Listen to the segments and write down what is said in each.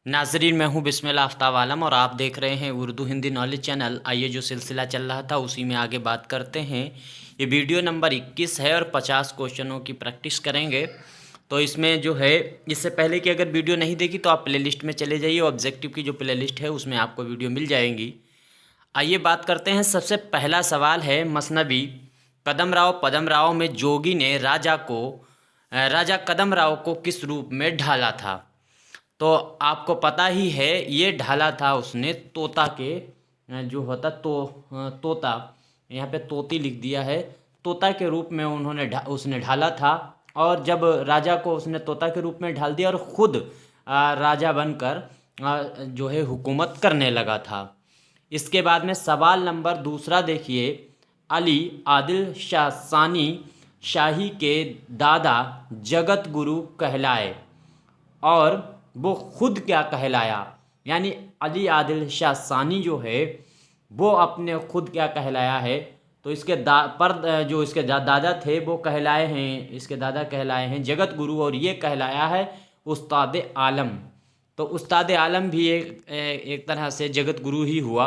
नाजरीन, मैं हूं बिस्मिल्लाह आफ्ताब आलम और आप देख रहे हैं उर्दू हिंदी नॉलेज चैनल। आइए जो सिलसिला चल रहा था उसी में आगे बात करते हैं। ये वीडियो नंबर 21 है और 50 क्वेश्चनों की प्रैक्टिस करेंगे। तो इसमें जो है, इससे पहले कि अगर वीडियो नहीं देखी तो आप प्लेलिस्ट में चले जाइए। ऑब्जेक्टिव की जो प्लेलिस्ट है उसमें आपको वीडियो मिल जाएंगी। आइए बात करते हैं। सबसे पहला सवाल है, मसनवी कदमराव पदमराव में जोगी ने राजा कदमराव को किस रूप में ढाला था? तो आपको पता ही है, ये ढाला था उसने तोता के, जो होता तोता, यहाँ पे तोती लिख दिया है, तोता के रूप में उसने ढाला था। और जब राजा को उसने तोता के रूप में ढाल दिया और ख़ुद राजा बनकर जो है हुकूमत करने लगा था। इसके बाद में सवाल नंबर दूसरा देखिए, अली आदिल शाह सानी शाही के दादा जगत गुरु कहलाए और वो खुद क्या कहलाया? यानी अली आदिल शाह सानी जो है वो अपने खुद क्या कहलाया है? तो इसके जो इसके दादा थे वो कहलाए हैं, इसके दादा कहलाए हैं जगत गुरु और ये कहलाया है उस्ताद आलम। तो उस्ताद आलम भी एक तरह से जगत गुरु ही हुआ।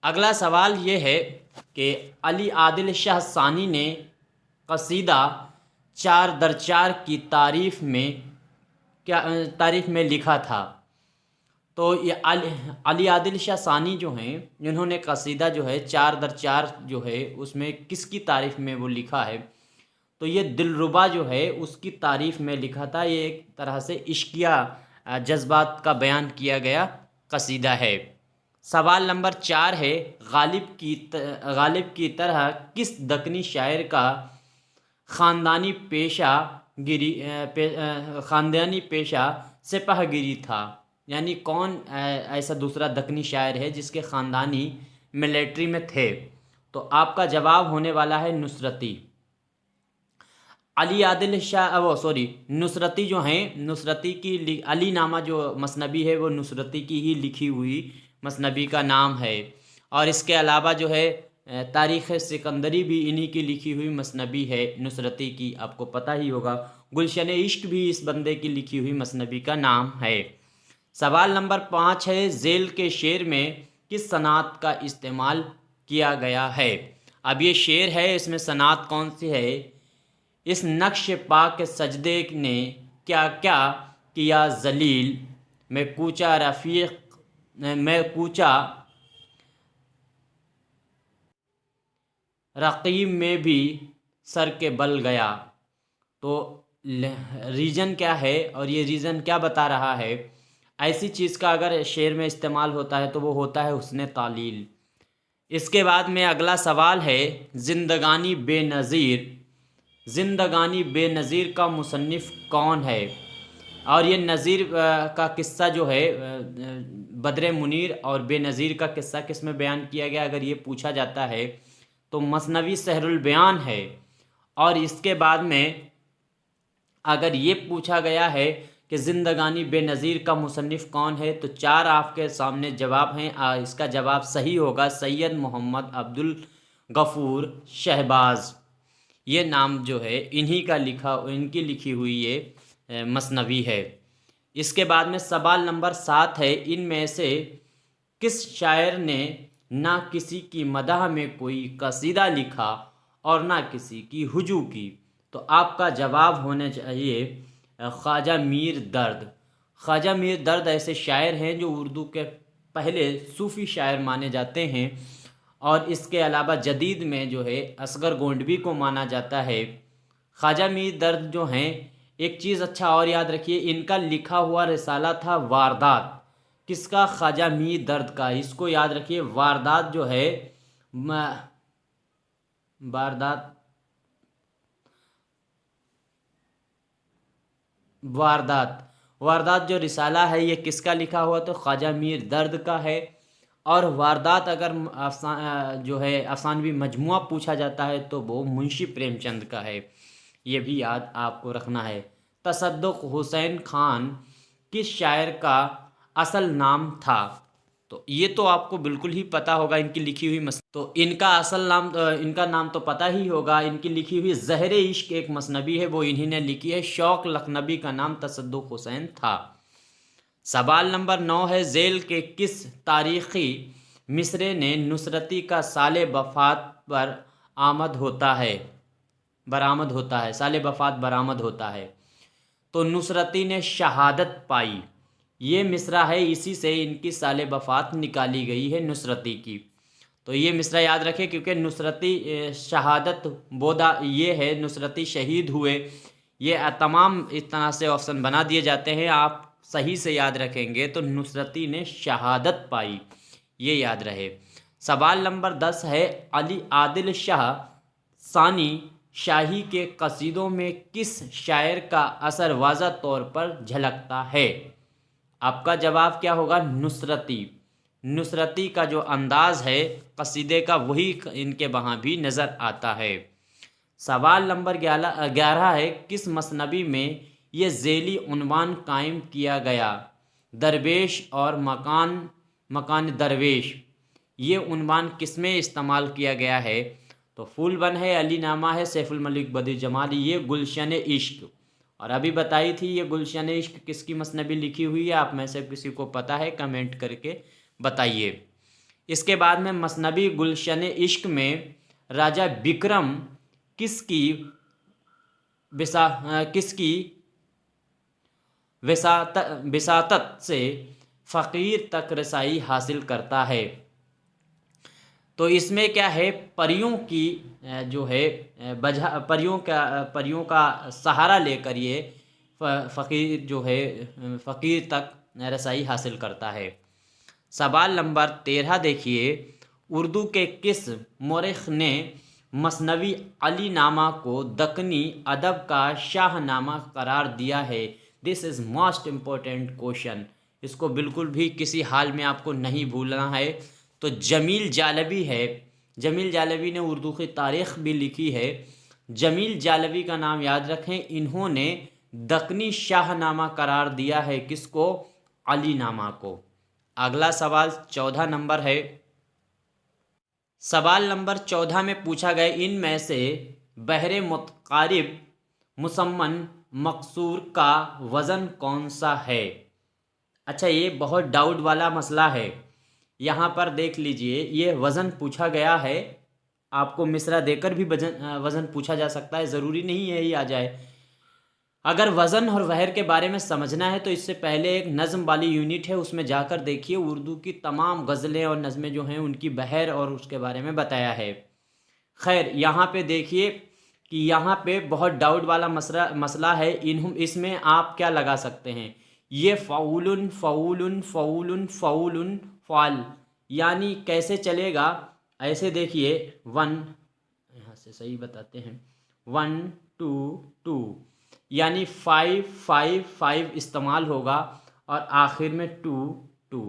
अगला सवाल ये है कि अली आदिल शाह सानी ने कसीदा 4 दर 4 की तारीफ में लिखा था? तो ये अली आदिल शाह सानी जो हैं, इन्होंने कसीदा जो है 4 दर 4 जो है उसमें किसकी तारीफ़ में वो लिखा है? तो ये दिलरुबा जो है उसकी तारीफ़ में लिखा था। ये एक तरह से इश्किया जज्बात का बयान किया गया कसीदा है। सवाल नंबर 4 है, गालिब की तरह किस दक्कनी शायर का ख़ानदानी पेशा सिपाहगिरी था? यानी कौन ऐसा दूसरा दक्कनी शायर है जिसके ख़ानदानी मिलिट्री में थे? तो आपका जवाब होने वाला है नुसरती। अली आदिल शाह नुसरती जो हैं, नुसरती की अली नामा जो मसनबी है वो नुसरती की ही लिखी हुई मसनबी का नाम है। और इसके अलावा जो है तारीख़ सिकंदरी भी इन्हीं की लिखी हुई मसनबी है नुसरती की, आपको पता ही होगा। गुलशन इश्क भी इस बंदे की लिखी हुई मसनबी का नाम है। सवाल नंबर 5 है, झेल के शेर में किस सनात का इस्तेमाल किया गया है? अब ये शेर है, इसमें सनात कौन सी है? इस नक्श पाक सजदे ने क्या क्या किया जलील, मैं कूचा रकीब में भी सर के बल गया। तो रीज़न क्या है और ये रीज़न क्या बता रहा है? ऐसी चीज़ का अगर शेर में इस्तेमाल होता है तो वो होता है हुस्न तालील। इसके बाद में अगला सवाल है, ज़िंदगानी बेनज़ीर का मुसन्निफ़ कौन है? और ये नज़ीर का किस्सा जो है, बद्र मुनीर और बेनज़ीर का किस्सा किस में बयान किया गया अगर ये पूछा जाता है तो मसनवी सहरुल बयान है। और इसके बाद में अगर ये पूछा गया है कि ज़िंदगानी बेनज़ीर का मुसन्निफ़ कौन है तो 4 आपके सामने जवाब हैं। इसका जवाब सही होगा सैयद मोहम्मद अब्दुल गफ़ूर शहबाज। ये नाम जो है इनकी लिखी हुई ये मसनवी है। इसके बाद में सवाल नंबर 7 है, इनमें से किस शायर ने ना किसी की मदह में कोई कसीदा लिखा और ना किसी की हुजू की? तो आपका जवाब होना चाहिए ख्वाजा मीर दर्द। ख्वाजा मीर दर्द ऐसे शायर हैं जो उर्दू के पहले सूफ़ी शायर माने जाते हैं। और इसके अलावा जदीद में जो है असगर गोंडवी को माना जाता है। ख्वाजा मीर दर्द जो हैं, एक चीज़ अच्छा और याद रखिए, इनका लिखा हुआ रिसाला था वारदात। किसका? ख्वाजा मीर दर्द का। इसको याद रखिए, वारदात जो है वारदात जो रिसाला है ये किसका लिखा हुआ? तो ख्वाजा मीर दर्द का है। और वारदात अगर जो है अफसानवी मजमुआ पूछा जाता है तो वो मुंशी प्रेमचंद का है। ये भी याद आपको रखना है। तसद्दुक़ हुसैन खान किस शायर का असल नाम था? تو یہ تو آپ کو بالکل ہی پتہ ہوگا ان کی لکھی ہوئی تو ان کا اصل نام ان کا نام تو پتہ ہی ہوگا. ان کی لکھی ہوئی زہر عشق ایک مثنوی ہے، وہ انہی نے لکھی ہے. شوق لکھنوی کا نام تصدق حسین تھا. سوال نمبر 9 ہے، ذیل کے کس تاریخی مصرع نے نصرتی کا سال وفات برآمد ہوتا ہے؟ سال وفات برآمد ہوتا ہے. تو نصرتی نے شہادت پائی، یہ مصرع ہے، اسی سے ان کی سال وفات نکالی گئی ہے نصرتی کی. تو یہ مصرع یاد رکھے، کیونکہ نصرتی شہادت بودا یہ ہے، نصرتی شہید ہوئے. یہ تمام اس طرح سے آپشن بنا دیے جاتے ہیں، آپ صحیح سے یاد رکھیں گے تو نصرتی نے شہادت پائی، یہ یاد رہے. سوال نمبر 10 ہے، علی عادل شاہ ثانی شاہی کے قصیدوں میں کس شاعر کا اثر واضح طور پر جھلکتا ہے؟ آپ کا جواب کیا ہوگا؟ نصرتی. نصرتی کا جو انداز ہے قصیدے کا، وہی ان کے وہاں بھی نظر آتا ہے. سوال نمبر 11 ہے، کس مثنوی میں یہ ذیلی عنوان قائم کیا گیا؟ درویش اور مکان درویش، یہ عنوان کس میں استعمال کیا گیا ہے؟ تو پھول بن ہے، علی نامہ ہے، سیف الملک بدیع جمال، یہ گلشن عشق. اور ابھی بتائی تھی یہ گلشن عشق کس کی مثنوی لکھی ہوئی ہے، آپ میں سے کسی کو پتہ ہے کمنٹ کر کے بتائیے. اس کے بعد میں مثنوی گلشن عشق میں راجہ بکرم کس کی وساطت سے فقیر تک رسائی حاصل کرتا ہے؟ تو اس میں کیا ہے، پریوں کی جو ہے پریوں کا سہارا لے کر یہ فقیر جو ہے فقیر تک رسائی حاصل کرتا ہے. سوال نمبر 13 دیکھیے، اردو کے کس مورخ نے مثنوی علی نامہ کو دکنی ادب کا شاہ نامہ قرار دیا ہے؟ دس از موسٹ امپورٹنٹ کوشچن، اس کو بالکل بھی کسی حال میں آپ کو نہیں بھولنا ہے. تو جمیل جالبی ہے، جمیل جالبی نے اردو کی تاریخ بھی لکھی ہے. جمیل جالبی کا نام یاد رکھیں، انہوں نے دکنی شاہ نامہ قرار دیا ہے کس کو؟ علی نامہ کو. اگلا سوال 14 نمبر ہے. سوال نمبر 14 میں پوچھا گیا، ان میں سے بحر متقارب مسمن مقصور کا وزن کون سا ہے؟ اچھا، یہ بہت ڈاؤٹ والا مسئلہ ہے. یہاں پر دیکھ لیجئے، یہ وزن پوچھا گیا ہے، آپ کو مصرع دے کر بھی وزن پوچھا جا سکتا ہے، ضروری نہیں ہے ہی آ جائے. اگر وزن اور بحر کے بارے میں سمجھنا ہے تو اس سے پہلے ایک نظم والی یونٹ ہے، اس میں جا کر دیکھیے، اردو کی تمام غزلیں اور نظمیں جو ہیں ان کی بحر اور اس کے بارے میں بتایا ہے. خیر، یہاں پہ دیکھیے کہ یہاں پہ بہت ڈاؤٹ والا مسئلہ ہے. اس میں آپ کیا لگا سکتے ہیں؟ یہ فعول فعول فعول فعول فعل، یعنی کیسے چلے گا؟ ایسے دیکھیے، 1 یہاں سے صحیح بتاتے ہیں، 1 2 2، یعنی 5 5 5 استعمال ہوگا اور آخر میں 2 2.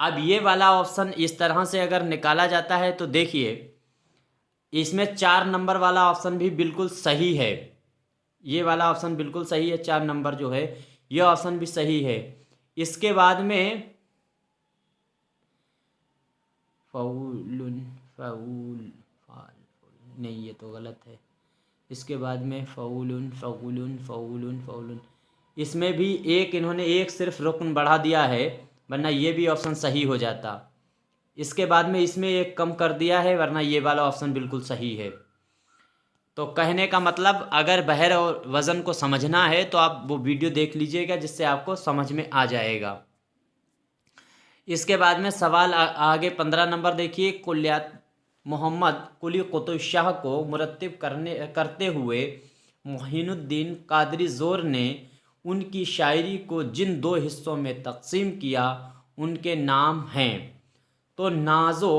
اب یہ والا آپشن اس طرح سے اگر نکالا جاتا ہے تو دیکھیے، اس میں 4 نمبر والا آپشن بھی بالکل صحیح ہے. یہ والا آپشن بالکل صحیح ہے، 4 نمبر جو ہے یہ آپشن بھی صحیح ہے. اس کے بعد میں فعول فعول فعل، نہیں یہ تو غلط ہے. اس کے بعد میں فعول فعول فعول فعول، اس میں بھی انہوں نے ایک صرف رکن بڑھا دیا ہے، ورنہ یہ بھی آپشن صحیح ہو جاتا. اس کے بعد میں اس میں ایک کم کر دیا ہے، ورنہ یہ والا آپشن بالکل صحیح ہے. تو کہنے کا مطلب، اگر بحر اور وزن کو سمجھنا ہے تو آپ وہ ویڈیو دیکھ لیجئے گا، جس سے آپ کو سمجھ میں آ جائے گا. اس کے بعد میں سوال آگے 15 نمبر دیکھیے، کلیات محمد قلی قطب شاہ کو مرتب کرتے ہوئے معین الدین قادری زور نے ان کی شاعری کو جن 2 حصوں میں تقسیم کیا ان کے نام ہیں. تو ناز و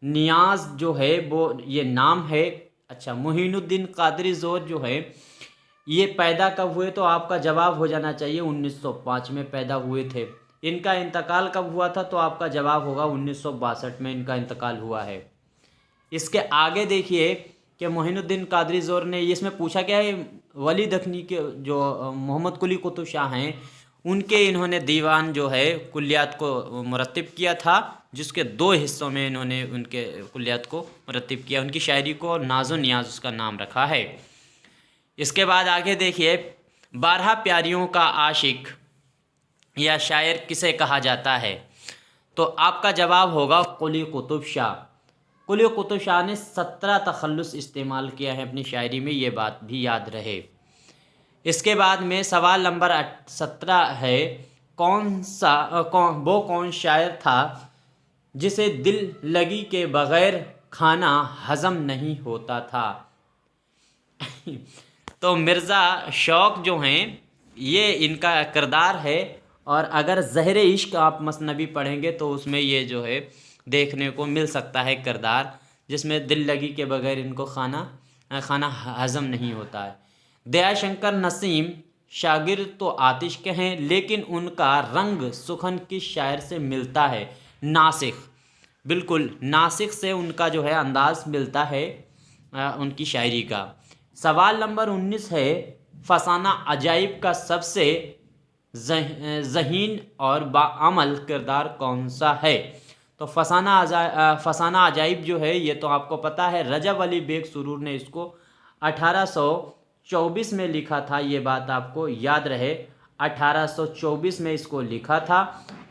نیاز جو ہے وہ یہ نام ہے. اچھا، معین الدین قادری زور جو ہے یہ پیدا کب ہوئے؟ تو آپ کا جواب ہو جانا چاہیے 1905 میں پیدا ہوئے تھے. ان کا انتقال کب ہوا تھا؟ تو آپ کا جواب ہوگا 1962 میں ان کا انتقال ہوا ہے. اس کے آگے دیکھیے کہ معین الدین قادری زور نے، اس میں پوچھا گیا ہے ولی دکنی کے جو محمد قلی قطب شاہ ہیں उनके इन्होंने दीवान जो है कुल्लियात को मुरत्तिब किया था, जिसके 2 हिस्सों में इन्होंने उनके कुल्लियात को मुरत्तिब किया। उनकी शायरी को नाज़ो नियाज़ उसका नाम रखा है। इसके बाद आगे देखिए, 12 प्यारियों का आशिक या शायर किसे कहा जाता है? तो आपका जवाब होगा कुली कुतुब शाह। कुली कुतुब शाह ने 17 तखल्लुस इस्तेमाल किया है अपनी शायरी में, ये बात भी याद रहे। इसके बाद में सवाल नंबर 17 है, वो कौन शायर था जिसे दिल लगी के बग़ैर खाना हज़म नहीं होता था? तो मिर्ज़ा शौक़ जो हैं, ये इनका किरदार है। और अगर ज़हर इश्क आप मसनवी पढ़ेंगे तो उसमें ये जो है देखने को मिल सकता है किरदार, जिसमें दिल लगी के बगैर इनको खाना हज़म नहीं होता है। दयाशंकर नसीम शागिर्द तो आतिश के हैं, लेकिन उनका रंग सुखन किस शायर से मिलता है? नासिख। बिल्कुल, नासिख से उनका जो है अंदाज़ मिलता है उनकी शायरी का। सवाल नंबर 19 है, फसाना अजाइब का सबसे ज़हीन और बाअमल किरदार कौन सा है? तो फसाना अजाइब जो है, ये तो आपको पता है, रजब अली बेग सुरूर ने इसको 1824 में लिखा था। ये बात आपको याद रहे, 1824 में इसको लिखा था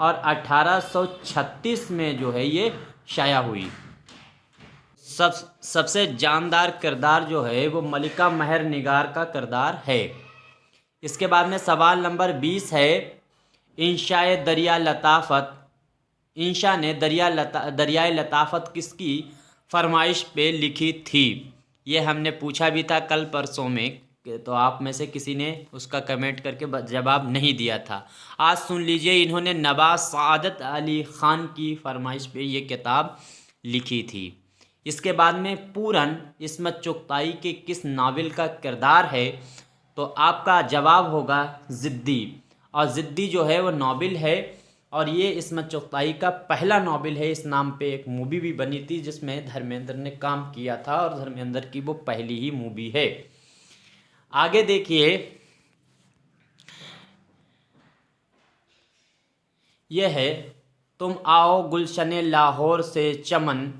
और 1836 में जो है ये शाया हुई। सबसे जानदार किरदार जो है वो मलिका महर निगार का किरदार है। इसके बाद में सवाल नंबर 20 है, इंशाए दरिया लताफ़त, इंशा ने दरियाए लताफ़त किसकी फरमाइश पे लिखी थी? ये हमने पूछा भी था कल परसों में, तो आप में से किसी ने उसका कमेंट करके जवाब नहीं दिया था। आज सुन लीजिए, इन्होंने नवाब सादत अली ख़ान की फरमाइश पे ये किताब लिखी थी। इसके बाद में पूरन इस्मत चुगताई के किस नावल का किरदार है? तो आपका जवाब होगा ज़िद्दी। और ज़िद्दी जो है वो नावल है, और ये इस्मत चुगताई का पहला नावल है। इस नाम पे एक मूवी भी बनी थी जिसमें धर्मेंद्र ने काम किया था, और धर्मेंद्र की वो पहली ही मूवी है। आगे देखिए, यह है, तुम आओ गुलशन लाहौर से चमन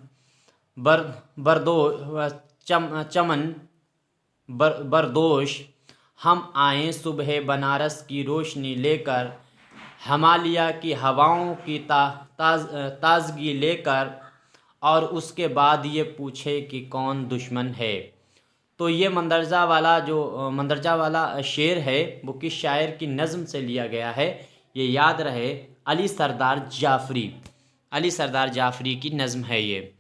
बरदोश, हम आए सुबह बनारस की रोशनी लेकर, हिमालय की हवाओं की ताज़गी लेकर, और उसके बाद ये पूछे कि कौन दुश्मन है। तो ये मंदरजा वाला शेर है, वो किस शायर की नज़म से लिया गया है? ये याद रहे, अली सरदार जाफ़री की नज़म है ये।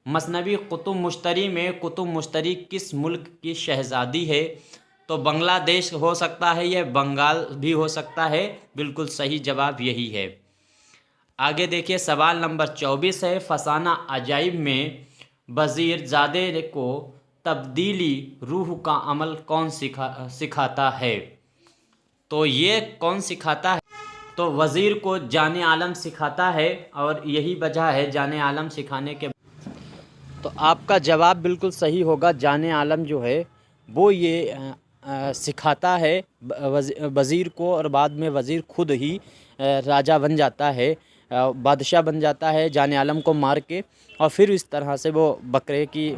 मसनवी कुतुब मुश्तरी में कुतुब मुश्तरी किस मुल्क की शहज़ादी है? तो बांग्लादेश हो सकता है, यह बंगाल भी हो सकता है। बिल्कुल सही जवाब यही है। आगे देखिए, सवाल नंबर 24 है, फसाना अजाइब में वज़ीर ज़ादे को तब्दीली रूह का अमल कौन सिखाता है? तो ये कौन सिखाता है? तो वज़ीर को जाने आलम सिखाता है, और यही वजह है जाने आलम सिखाने के। तो आपका जवाब बिल्कुल सही होगा, जाने आलम जो है वो ये सिखाता है वज़ीर को, और बाद में वज़ीर खुद ही राजा बन जाता है, बादशाह बन जाता है जाने आलम को मार के, और फिर इस तरह से वो बकरे की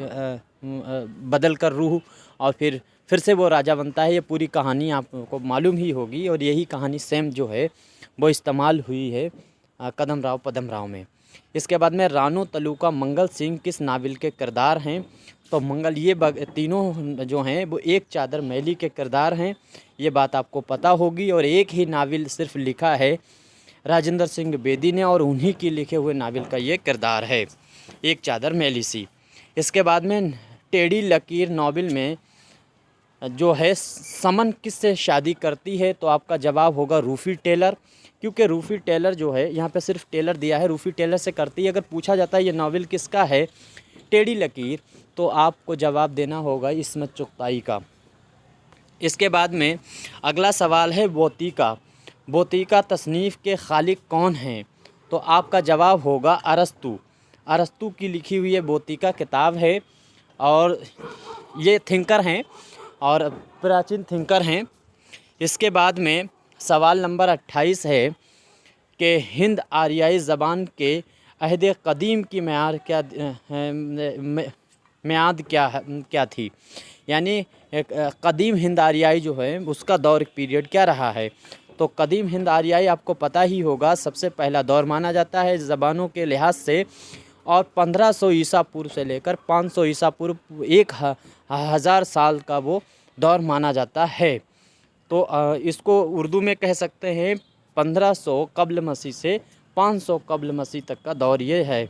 बदल कर रूह, और फिर से वो राजा बनता है। ये पूरी कहानी आपको मालूम ही होगी, और यही कहानी सेम जो है वो इस्तेमाल हुई है कदम राव पदम राव में। इसके बाद में रानो तलुका मंगल सिंह किस नावल के किरदार हैं? तो मंगल, ये तीनों जो हैं वो एक चादर मैली के किरदार हैं, ये बात आपको पता होगी। और एक ही नावल सिर्फ लिखा है राजेंद्र सिंह बेदी ने, और उन्हीं के लिखे हुए नावल का ये किरदार है, एक चादर मैली सी। इसके बाद में टेढ़ी लकीर नावल में जो है समन किससे शादी करती है? तो आपका जवाब होगा रूफ़ी टेलर, क्योंकि रूफ़ी टेलर जो है, यहाँ पे सिर्फ टेलर दिया है, रूफ़ी टेलर से करती है। अगर पूछा जाता है ये नावल किसका है, टेढ़ी लकीर, तो आपको जवाब देना होगा इस्मत चुगताई का। इसके बाद में अगला सवाल है बोतीका तसनीफ़ के खालिक कौन हैं? तो आपका जवाब होगा अरस्तु की लिखी हुई ये बोतीका किताब है, और ये थिंकर हैं और प्राचीन थिंकर हैं। इसके बाद में सवाल नंबर 28 है कि हिंद आर्याई ज़बान के अहद क़दीम की मियाद क्या थी। यानी क़दीम हिंद आर्याई जो है उसका दौर पीरियड क्या रहा है। तो क़दीम हिंद आर्याई आपको पता ही होगा, सबसे पहला दौर माना जाता है ज़बानों के लिहाज से, और 1500 ईसा पूर्व से लेकर 500 ईसा पूर्व 1000 साल का वो दौर माना जाता है। तो इसको उर्दू में कह सकते हैं 1500 कब्ल मसीह से 500 कब्ल मसीह तक का दौर ये है।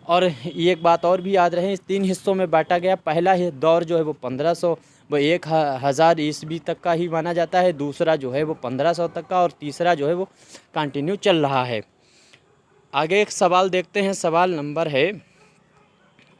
और ये एक बात और भी याद रहे, इस 3 हिस्सों में बांटा गया। पहला दौर जो है वो 1500 वो 1000 ईस्वी तक का ही माना जाता है, दूसरा जो है वो 1500 तक का, और तीसरा जो है वो कंटिन्यू चल रहा है। आगे एक सवाल देखते हैं, सवाल नंबर है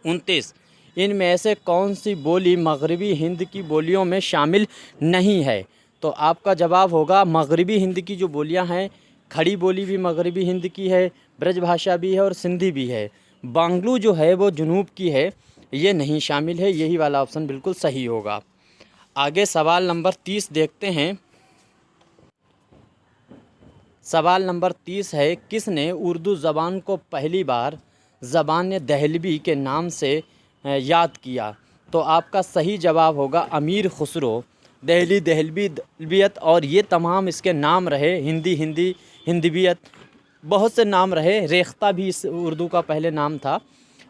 29। इनमें से कौन सी बोली मगरबी हिंद की बोलियों में शामिल नहीं है। तो आपका जवाब होगा मगरबी हिंद की जो बोलियां हैं, खड़ी बोली भी मगरबी हिंद की है, ब्रज भाषा भी है और सिंधी भी है। बांग्लू जो है वो जुनूब की है, ये नहीं शामिल है। यही वाला ऑप्शन बिल्कुल सही होगा। आगे सवाल नंबर 30 देखते हैं। सवाल नंबर 30 है, किसने उर्दू ज़बान को पहली बार ज़बान दहलवी के नाम से याद किया। तो आपका सही जवाब होगा अमीर खुसरो। दहली, दहलवी, दहलवियत और ये तमाम इसके नाम रहे। हिंदी, हिंदवियत, बहुत से नाम रहे। रेख्ता भी इस उर्दू का पहले नाम था,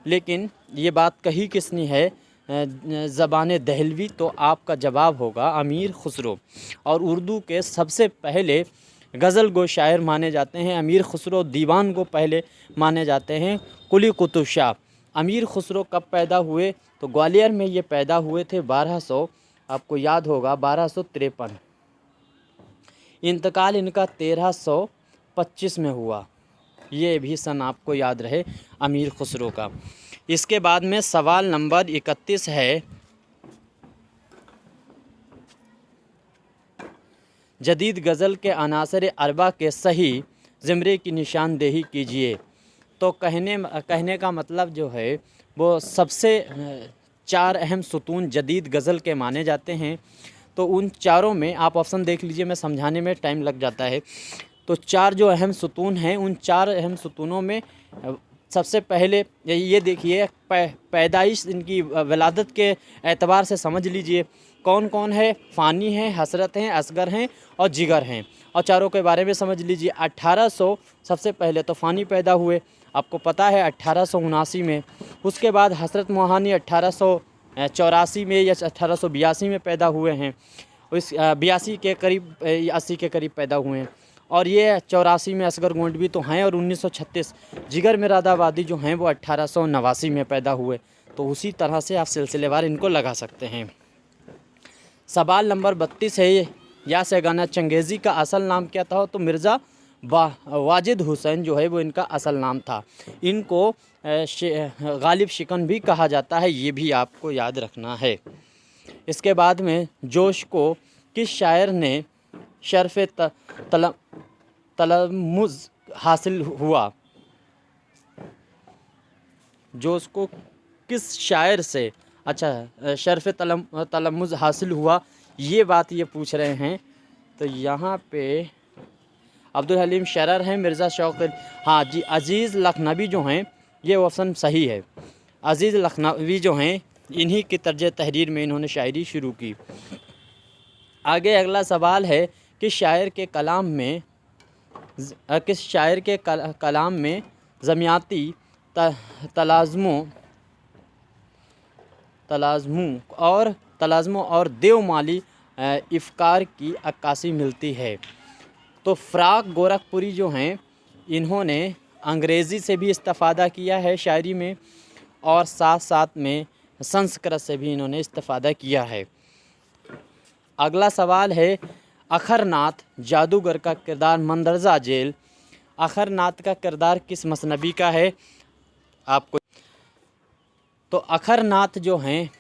लेकिन ये बात कही किसने है, ज़बान दहलवी। तो आपका जवाब होगा अमीर खुसरो। और उर्दू के सबसे पहले गज़ल गो शायर माने जाते हैं अमीर खुसरो। दीवान को पहले माने जाते हैं कुली कुतुब शाह। अमीर खुसरो कब पैदा हुए, तो ग्वालियर में ये पैदा हुए थे 1200, आपको याद होगा 1253। इंतकाल इनका 1325 में हुआ, ये भी सन आपको याद रहे अमीर खुसरो का। इसके बाद में सवाल नंबर 31 है, जदीद गज़ल के अनासर अरबा के सही ज़मरे की निशानदेही कीजिए। तो कहने का मतलब जो है वो सबसे 4 अहम सुतून जदीद गज़ल के माने जाते हैं। तो उन चारों में आप ऑप्शन देख लीजिए, मैं समझाने में टाइम लग जाता है। तो 4 जो अहम सुतून हैं, उन 4 अहम सुतूनों में सबसे पहले ये देखिए, पैदाइश इनकी विलादत के एतबार से समझ लीजिए कौन कौन है। फ़ानी हैं, हसरत हैं, असगर हैं और जिगर हैं। और चारों के बारे में समझ लीजिए। 1800 सबसे पहले तो फ़ानी पैदा हुए, आपको पता है 1879 में। उसके बाद हसरत मोहानी 1884 में या 1882 में पैदा हुए हैं। इस 82 के करीब 80 के करीब पैदा हुए हैं। और ये 84 में असगर गोंडवी तो हैं। और 1936 जिगर मिरादाबादी जो हैं वो 1889 में पैदा हुए। तो उसी तरह से आप सिलसिलेवार इनको लगा सकते हैं। सवाल नंबर 32 है, या सेगाना चंगेज़ी का असल नाम क्या था। तो मिर्ज़ा वाजिद हुसैन जो है वो इनका असल नाम था। इनको गालिब शिकन भी कहा जाता है, ये भी आपको याद रखना है। इसके बाद में जोश को किस शायर ने शर्फ़ तलमुज़ हासिल हुआ। जोश को किस शायर से शर्फ़ तलमुज़ हासिल हुआ, ये बात ये पूछ रहे हैं। तो यहाँ पे अब्दुल हलीम शरर हैं, मिर्ज़ा शौक़, हाँ जी, अज़ीज़ लखनवी जो हैं, ये ऑप्शन सही है। अज़ीज़ लखनवी जो हैं, इन्हीं की तर्ज तहरीर में इन्होंने शायरी शुरू की। आगे अगला सवाल है, किस शायर के कलाम में जमियाती तलाज़मों और देवमाली इफ़कार की अक्कासी मिलती है। तो फ़राक गोरखपुरी जो हैं, इन्होंने अंग्रेज़ी से भी इस्तिफ़ादा किया है शायरी में, और साथ साथ में संस्कृत से भी इन्होंने इस्तिफ़ादा किया है। अगला सवाल है, अखरनाथ जादूगर का किरदार मंदरजा जेल। अखरनाथ का किरदार किस मसनबी का है आपको। तो अखरनाथ जो हैं,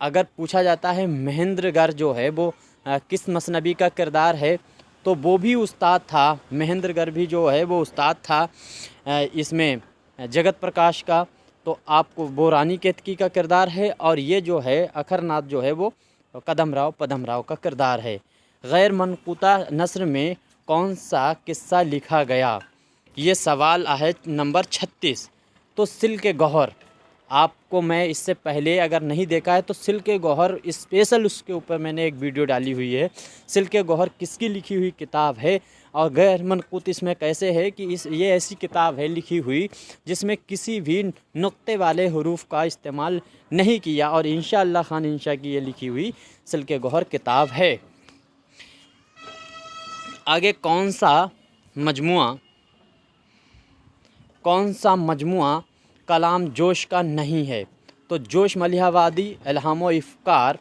अगर पूछा जाता है महेंद्रगढ़ जो है वो किस मसनबी का किरदार है, तो वो भी उस्ताद था। महेंद्रगढ़ भी जो है वो उस्ताद था इसमें जगत प्रकाश का। तो आपको वो रानी केतकी का किरदार है। और ये जो है अखरनाथ जो है वो पदम राव का किरदार है। غیر منقوطہ نثر میں کون سا قصہ لکھا گیا؟ یہ سوال ہے نمبر 36۔ تو سلک گوہر، آپ کو میں اس سے پہلے اگر نہیں دیکھا ہے تو سلک گوہر اسپیشل اس کے اوپر میں نے ایک ویڈیو ڈالی ہوئی ہے۔ سلک گوہر کس کی لکھی ہوئی کتاب ہے اور غیر منقوط اس میں کیسے ہے کہ یہ ایسی کتاب ہے لکھی ہوئی جس میں کسی بھی نقطے والے حروف کا استعمال نہیں کیا، اور انشاءاللہ خان انشاء کی یہ لکھی ہوئی سلک گوہر کتاب ہے۔ آگے کون سا مجموعہ کلام جوش کا نہیں ہے؟ تو جوش ملیحہ وادی، الہام و افکار،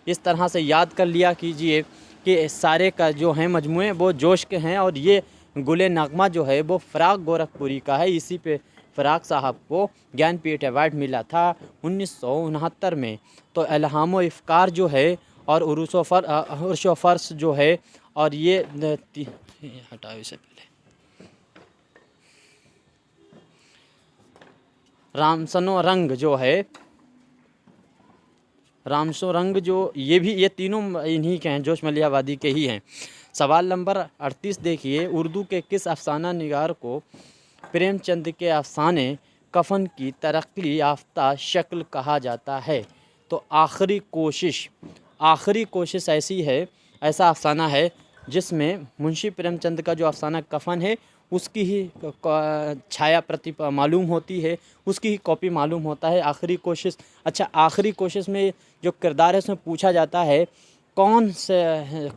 اس طرح سے یاد کر لیا کیجئے کہ سارے کا جو ہیں مجموعے وہ جوش کے ہیں، اور یہ گل نغمہ جو ہے وہ فراق گورکھپوری کا ہے۔ اسی پہ فراق صاحب کو گیان پیٹھ ایوارڈ ملا تھا 1969 میں۔ تو الہام و افکار جو ہے اور عرش و فرش جو ہے، اور یہ ہٹاؤ اسے پہلے رامسن و رنگ جو ہے، رامسو رنگ جو یہ تینوں انہی کے ہیں، جوش ملیحہ وادی کے ہی ہیں۔ سوال نمبر 38 دیکھیے، اردو کے کس افسانہ نگار کو پریم چند کے افسانے کفن کی ترقی یافتہ شکل کہا جاتا ہے؟ تو آخری کوشش ایسا افسانہ ہے جس میں منشی پریم چند کا جو افسانہ کفن ہے اس کی ہی چھایا پرتی معلوم ہوتی ہے، اس کی ہی کاپی معلوم ہوتا ہے۔ آخری کوشش، اچھا آخری کوشش میں جو کردار ہے اس میں پوچھا جاتا ہے کون سے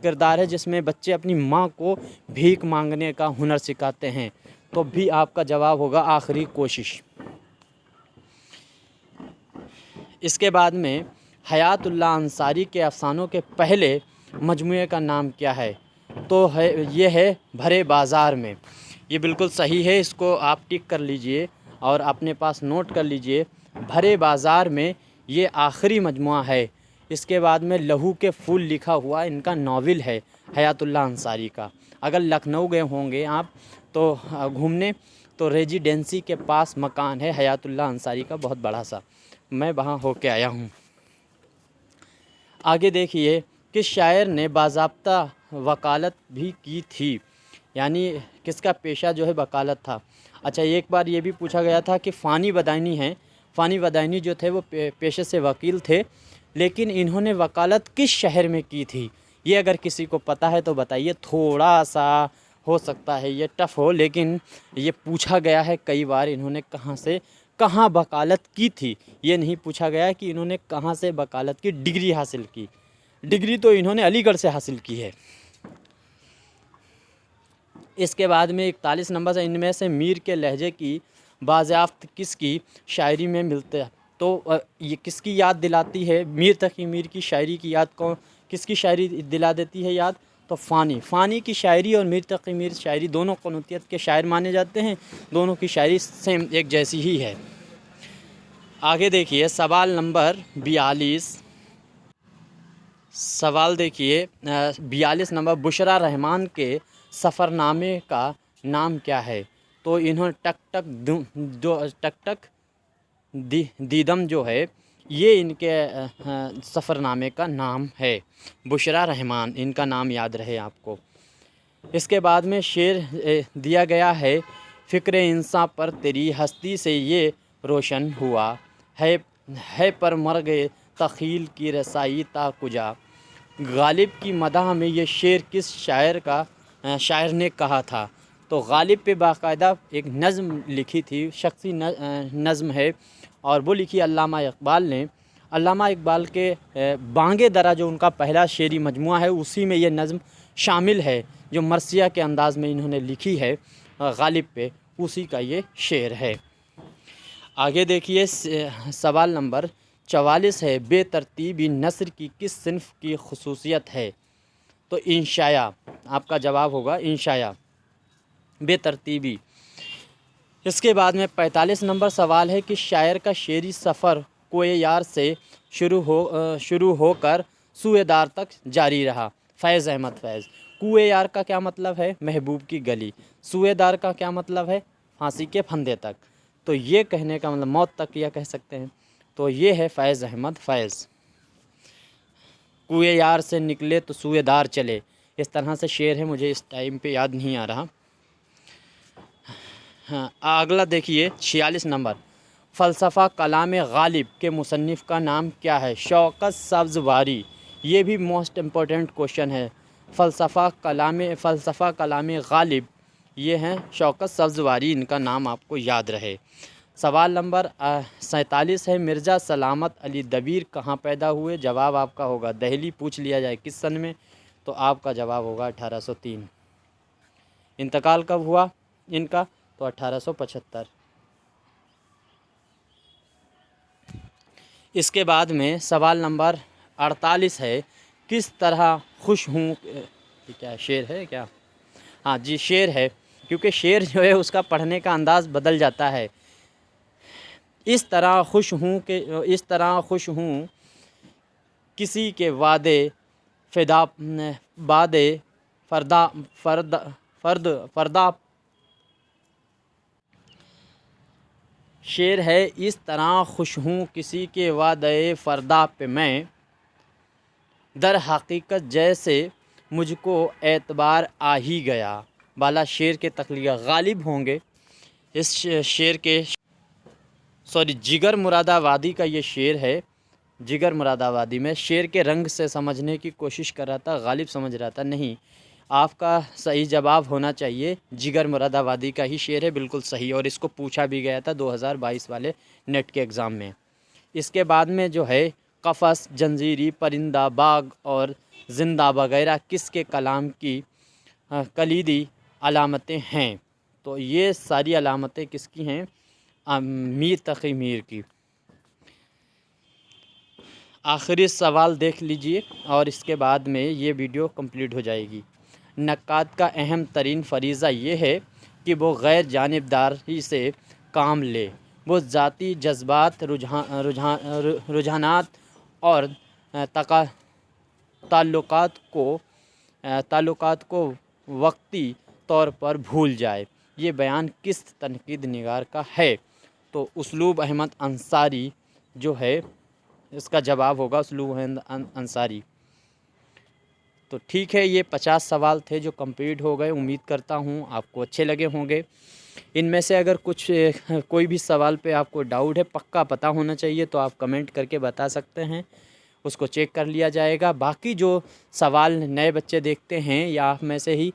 کردار ہے جس میں بچے اپنی ماں کو بھیک مانگنے کا ہنر سکھاتے ہیں؟ تو بھی آپ کا جواب ہوگا آخری کوشش۔ اس کے بعد میں حیات اللہ انصاری کے افسانوں کے پہلے مجموعے کا نام کیا ہے؟ تو یہ ہے بھرے بازار میں۔ یہ بالکل صحیح ہے، اس کو آپ ٹک کر لیجئے اور اپنے پاس نوٹ کر لیجئے۔ بھرے بازار میں یہ آخری مجموعہ ہے۔ اس کے بعد میں لہو کے پھول لکھا ہوا ان کا ناول ہے حیات اللہ انصاری کا۔ اگر لکھنؤ گئے ہوں گے آپ تو گھومنے، تو ریجیڈنسی کے پاس مکان ہے حیات اللہ انصاری کا بہت بڑا سا، میں وہاں ہو کے آیا ہوں۔ آگے دیکھیے، کس شاعر نے باضابطہ وکالت بھی کی تھی؟ یعنی کس کا پیشہ جو ہے وکالت تھا؟ اچھا ایک بار یہ بھی پوچھا گیا تھا کہ فانی بدائنی ہیں، فانی بدائنی جو تھے وہ پیشے سے وکیل تھے، لیکن انہوں نے وکالت کس شہر میں کی تھی؟ یہ اگر کسی کو پتہ ہے تو بتائیے، تھوڑا سا ہو سکتا ہے یہ ٹف ہو، لیکن یہ پوچھا گیا ہے کئی بار انہوں نے کہاں وکالت کی تھی۔ یہ نہیں پوچھا گیا کہ انہوں نے کہاں سے وکالت کی ڈگری حاصل کی۔ ڈگری تو انہوں نے علی گڑھ سے حاصل کی ہے۔ اس کے بعد میں 41 نمبر سے ان میں سے میر کے لہجے کی بازیافت کس کی شاعری میں ملتے ہیں؟ تو یہ کس کی یاد دلاتی ہے؟ میر تقی میر کی شاعری کی یاد کس کی شاعری دلا دیتی ہے یاد؟ تو فانی کی شاعری اور میر تقی میر شاعری دونوں قنوتیت کے شاعر مانے جاتے ہیں، دونوں کی شاعری سیم ایک جیسی ہی ہے۔ آگے دیکھیے سوال نمبر 42، سوال دیکھیے 42 نمبر، بشریٰ رحمان کے سفر نامے کا نام کیا ہے؟ تو انہوں ٹک ٹک دیدم جو ہے یہ ان کے سفر نامے کا نام ہے۔ بشریٰ رحمان ان کا نام یاد رہے آپ کو۔ اس کے بعد میں شعر دیا گیا ہے، فکر انساں پر تیری ہستی سے یہ روشن ہوا ہے پر مرگ تخیل کی رسائی تا کجا۔ غالب کی مدح میں یہ شعر کس شاعر نے کہا تھا؟ تو غالب پہ باقاعدہ ایک نظم لکھی تھی، شخصی نظم ہے، اور وہ لکھی علامہ اقبال نے۔ علامہ اقبال کے بانگ درا جو ان کا پہلا شعری مجموعہ ہے اسی میں یہ نظم شامل ہے جو مرثیہ کے انداز میں انہوں نے لکھی ہے غالب پہ، اسی کا یہ شعر ہے۔ آگے دیکھیے سوال نمبر 44 ہے، بے ترتیبی نثر کی کس صنف کی خصوصیت ہے؟ تو انشاء، آپ کا جواب ہوگا انشاء، بے ترتیبی۔ اس کے بعد میں 45 نمبر سوال ہے کہ شاعر کا شعری سفر کوئے یار سے شروع ہو کر سوئے دار تک جاری رہا۔ فیض احمد فیض۔ کوئے یار کا کیا مطلب ہے؟ محبوب کی گلی۔ سوئے دار کا کیا مطلب ہے؟ پھانسی کے پھندے تک۔ تو یہ کہنے کا مطلب موت تک یا کہہ سکتے ہیں، تو یہ ہے فیض احمد فیض۔ کوئے یار سے نکلے تو سوئے دار چلے، इस तरह से शेर है, मुझे इस टाइम पे याद नहीं आ रहा। हाँ, अगला देखिए 46 नंबर, फ़लसफ़ा कलाम गालिब के मुसन्निफ़ का नाम क्या है? शौकत सब्ज़वारी। ये भी मोस्ट इम्पोर्टेंट क्वेश्चन है। फ़लसफ़ा कलाम गालिब, ये हैं शौकत सब्ज़वारी, इनका नाम आपको याद रहे। सवाल नंबर 47 है, मिर्ज़ा सलामत अली दबीर कहाँ पैदा हुए? जवाब आपका होगा दहली। पूछ लिया जाए किस सन में, तो आपका जवाब होगा 1803। इंतकाल कब हुआ इनका? तो 1875। इसके बाद में सवाल नंबर 48 है, किस तरह खुश हूँ, ये क्या है, शेर है क्या? हाँ जी, शेर है, क्योंकि शेर जो है उसका पढ़ने का अंदाज़ बदल जाता है। इस तरह खुश हूँ किसी के वादे फ़िदा बादे फ़रदा फ़र्द फ़र्द फ़रदा। शेर है, इस तरह खुश हूँ किसी के वादे फ़रदा पे मैं, दर हकीकत जैसे मुझको एतबार आ ही गया। बाला शेर के तख्लिया गालिब होंगे। इस शेर के जिगर मुरादाबादी का ये शेर है। जिगर मुरादाबादी में शेर के रंग से समझने की कोशिश कर रहा था, गालिब समझ रहा था। नहीं, आपका सही जवाब होना चाहिए जिगर मुरादाबादी का ही शेर है, बिल्कुल सही। और इसको पूछा भी गया था 2022 वाले नेट के एग्ज़ाम में। इसके बाद में जो है, कफ़स, जंजीरी, परिंदा, बाग और ज़िंदा वगैरह किसके कलाम की कलीदी अलामतें हैं? तो ये सारी अलामतें किसकी हैं? मीर तक़ी मीर की। आखिरी सवाल देख लीजिए और इसके बाद में ये वीडियो कंप्लीट हो जाएगी। नक्काद का अहम तरीन फ़रीज़ा ये है कि वो गैर जानिबदारी से काम ले। वो ज़ाती जज्बात, रुझानात और ताल्लुकात को वक्ती तौर पर भूल जाए। ये बयान किस तनकीद निगार का है? तो उसलूब अहमद अंसारी जो है, इसका जवाब होगा उसलूब अहमद अंसारी। तो ठीक है, ये 50 सवाल थे जो कंप्लीट हो गए। उम्मीद करता हूँ आपको अच्छे लगे होंगे। इनमें से अगर कोई भी सवाल पे आपको डाउट है, पक्का पता होना चाहिए, तो आप कमेंट करके बता सकते हैं, उसको चेक कर लिया जाएगा। बाकी जो सवाल नए बच्चे देखते हैं या आप में से ही,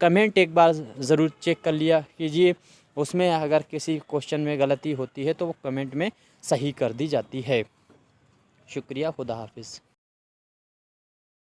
कमेंट एक बार ज़रूर चेक कर लिया कीजिए। उसमें अगर किसी क्वेश्चन में गलती होती है तो वो कमेंट में सही कर दी जाती है। शुक्रिया, खुदा हाफिज़।